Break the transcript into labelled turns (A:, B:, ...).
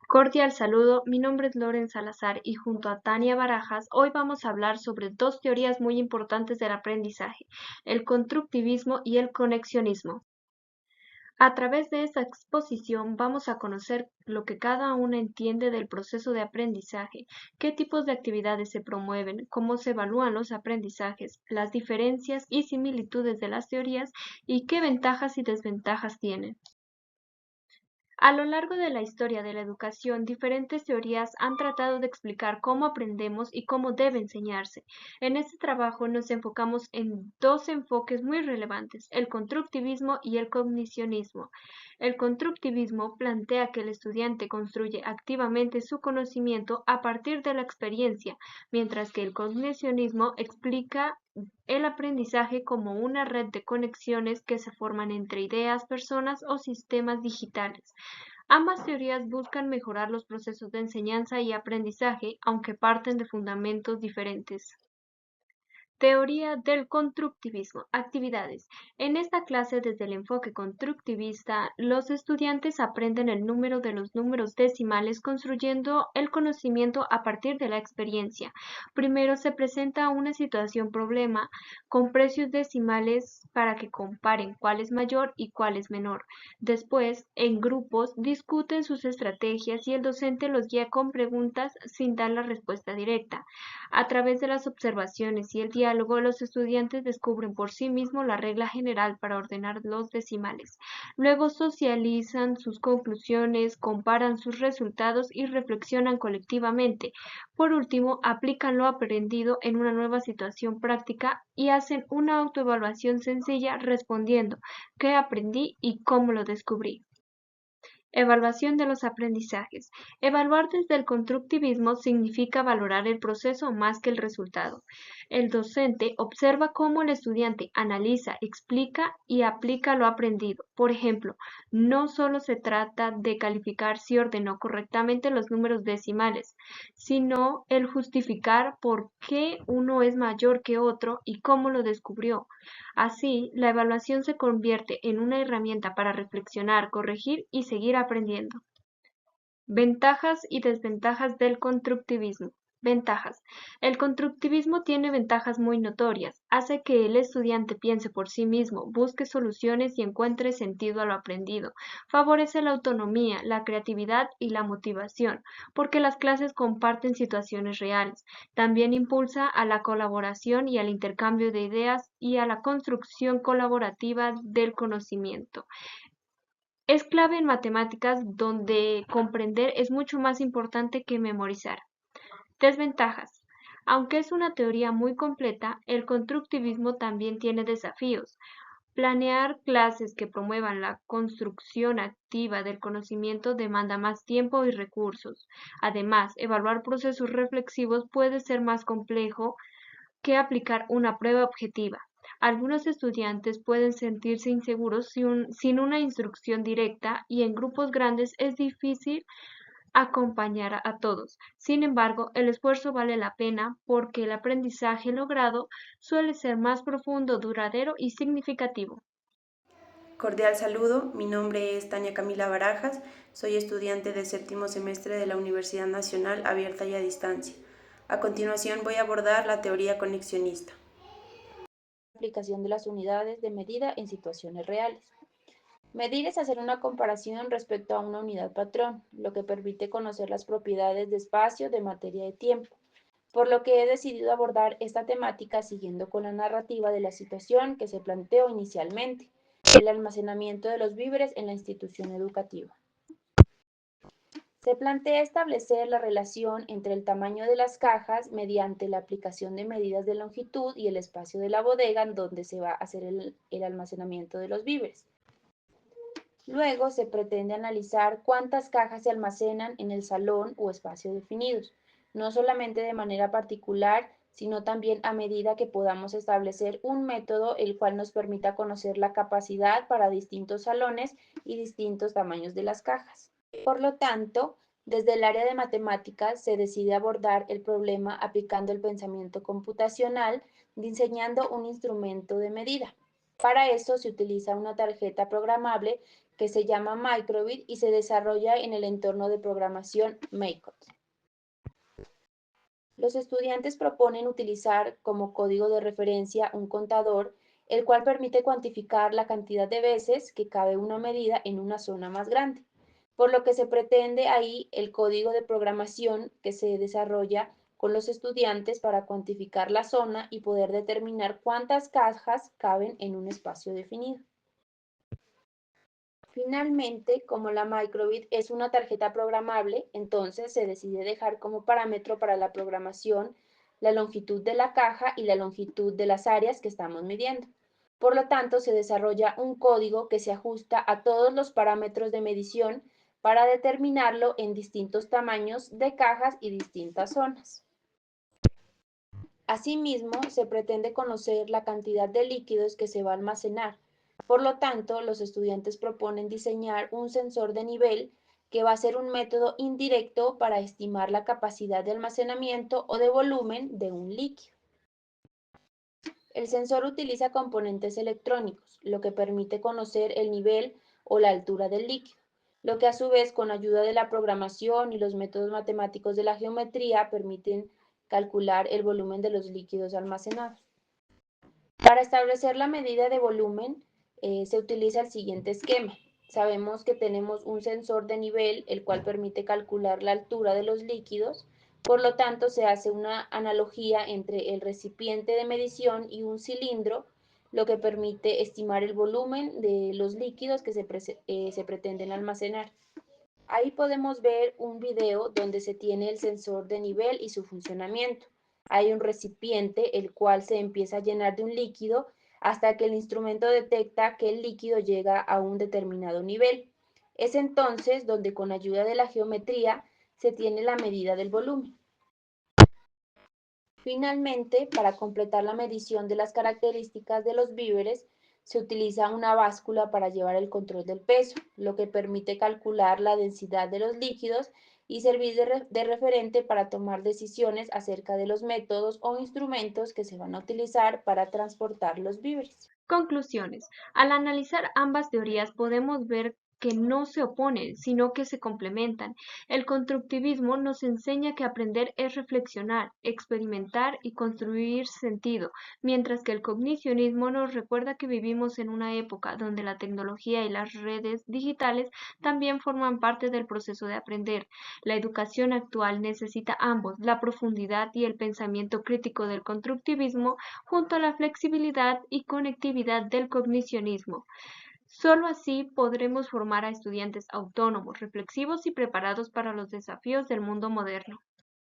A: Cordial saludo, mi nombre es Loren Salazar y junto a Tania Barajas, hoy vamos a hablar sobre dos teorías muy importantes del aprendizaje, el constructivismo y el conexionismo. A través de esta exposición vamos a conocer lo que cada una entiende del proceso de aprendizaje, qué tipos de actividades se promueven, cómo se evalúan los aprendizajes, las diferencias y similitudes de las teorías y qué ventajas y desventajas tienen. A lo largo de la historia de la educación, diferentes teorías han tratado de explicar cómo aprendemos y cómo debe enseñarse. En este trabajo nos enfocamos en dos enfoques muy relevantes, el constructivismo y el cognicionismo. El constructivismo plantea que el estudiante construye activamente su conocimiento a partir de la experiencia, mientras que el cognicionismo explica el aprendizaje como una red de conexiones que se forman entre ideas, personas o sistemas digitales. Ambas teorías buscan mejorar los procesos de enseñanza y aprendizaje, aunque parten de fundamentos diferentes. Teoría del constructivismo. Actividades. En esta clase, desde el enfoque constructivista, los estudiantes aprenden el número de los números decimales construyendo el conocimiento a partir de la experiencia. Primero se presenta una situación problema con precios decimales para que comparen cuál es mayor y cuál es menor. Después, en grupos, discuten sus estrategias y el docente los guía con preguntas sin dar la respuesta directa. A través de las observaciones y el diálogo, los estudiantes descubren por sí mismos la regla general para ordenar los decimales. Luego socializan sus conclusiones, comparan sus resultados y reflexionan colectivamente. Por último, aplican lo aprendido en una nueva situación práctica y hacen una autoevaluación sencilla respondiendo qué aprendí y cómo lo descubrí. Evaluación de los aprendizajes. Evaluar desde el constructivismo significa valorar el proceso más que el resultado. El docente observa cómo el estudiante analiza, explica y aplica lo aprendido. Por ejemplo, no solo se trata de calificar si ordenó correctamente los números decimales, sino el justificar por qué uno es mayor que otro y cómo lo descubrió. Así, la evaluación se convierte en una herramienta para reflexionar, corregir y seguir aprendiendo. Ventajas y desventajas del constructivismo. Ventajas. El constructivismo tiene ventajas muy notorias. Hace que el estudiante piense por sí mismo, busque soluciones y encuentre sentido a lo aprendido. Favorece la autonomía, la creatividad y la motivación, porque las clases comparten situaciones reales. También impulsa a la colaboración y al intercambio de ideas y a la construcción colaborativa del conocimiento. Es clave en matemáticas donde comprender es mucho más importante que memorizar. Desventajas. Aunque es una teoría muy completa, el constructivismo también tiene desafíos. Planear clases que promuevan la construcción activa del conocimiento demanda más tiempo y recursos. Además, evaluar procesos reflexivos puede ser más complejo que aplicar una prueba objetiva. Algunos estudiantes pueden sentirse inseguros sin una instrucción directa y en grupos grandes es difícil acompañar a todos. Sin embargo, el esfuerzo vale la pena porque el aprendizaje logrado suele ser más profundo, duradero y significativo.
B: Cordial saludo, mi nombre es Tania Camila Barajas, soy estudiante de séptimo semestre de la Universidad Nacional Abierta y a Distancia. A continuación voy a abordar la teoría conexionista.
C: Aplicación de las unidades de medida en situaciones reales. Medir es hacer una comparación respecto a una unidad patrón, lo que permite conocer las propiedades de espacio, de materia y de tiempo, por lo que he decidido abordar esta temática siguiendo con la narrativa de la situación que se planteó inicialmente, el almacenamiento de los víveres en la institución educativa. Se plantea establecer la relación entre el tamaño de las cajas mediante la aplicación de medidas de longitud y el espacio de la bodega en donde se va a hacer el almacenamiento de los víveres. Luego se pretende analizar cuántas cajas se almacenan en el salón o espacio definidos, no solamente de manera particular, sino también a medida que podamos establecer un método el cual nos permita conocer la capacidad para distintos salones y distintos tamaños de las cajas. Por lo tanto, desde el área de matemáticas se decide abordar el problema aplicando el pensamiento computacional, diseñando un instrumento de medida. Para eso se utiliza una tarjeta programable que se llama microbit y se desarrolla en el entorno de programación MACOT. Los estudiantes proponen utilizar como código de referencia un contador, el cual permite cuantificar la cantidad de veces que cabe una medida en una zona más grande, por lo que se pretende ahí el código de programación que se desarrolla con los estudiantes para cuantificar la zona y poder determinar cuántas cajas caben en un espacio definido. Finalmente, como la microbit es una tarjeta programable, entonces se decide dejar como parámetro para la programación la longitud de la caja y la longitud de las áreas que estamos midiendo. Por lo tanto, se desarrolla un código que se ajusta a todos los parámetros de medición para determinarlo en distintos tamaños de cajas y distintas zonas. Asimismo, se pretende conocer la cantidad de líquidos que se va a almacenar. Por lo tanto, los estudiantes proponen diseñar un sensor de nivel que va a ser un método indirecto para estimar la capacidad de almacenamiento o de volumen de un líquido. El sensor utiliza componentes electrónicos, lo que permite conocer el nivel o la altura del líquido, lo que a su vez con ayuda de la programación y los métodos matemáticos de la geometría permiten calcular el volumen de los líquidos almacenados. Para establecer la medida de volumen se utiliza el siguiente esquema. Sabemos que tenemos un sensor de nivel, el cual permite calcular la altura de los líquidos. Por lo tanto, se hace una analogía entre el recipiente de medición y un cilindro, lo que permite estimar el volumen de los líquidos que se pretenden almacenar. Ahí podemos ver un video donde se tiene el sensor de nivel y su funcionamiento. Hay un recipiente el cual se empieza a llenar de un líquido hasta que el instrumento detecta que el líquido llega a un determinado nivel. Es entonces donde con ayuda de la geometría se tiene la medida del volumen. Finalmente, para completar la medición de las características de los víveres, se utiliza una báscula para llevar el control del peso, lo que permite calcular la densidad de los líquidos y servir de referente para tomar decisiones acerca de los métodos o instrumentos que se van a utilizar para transportar los víveres.
A: Conclusiones. Al analizar ambas teorías podemos ver que no se oponen, sino que se complementan. El constructivismo nos enseña que aprender es reflexionar, experimentar y construir sentido, mientras que el cognicionismo nos recuerda que vivimos en una época donde la tecnología y las redes digitales también forman parte del proceso de aprender. La educación actual necesita ambos, la profundidad y el pensamiento crítico del constructivismo junto a la flexibilidad y conectividad del cognicionismo. Solo así podremos formar a estudiantes autónomos, reflexivos y preparados para los desafíos del mundo moderno.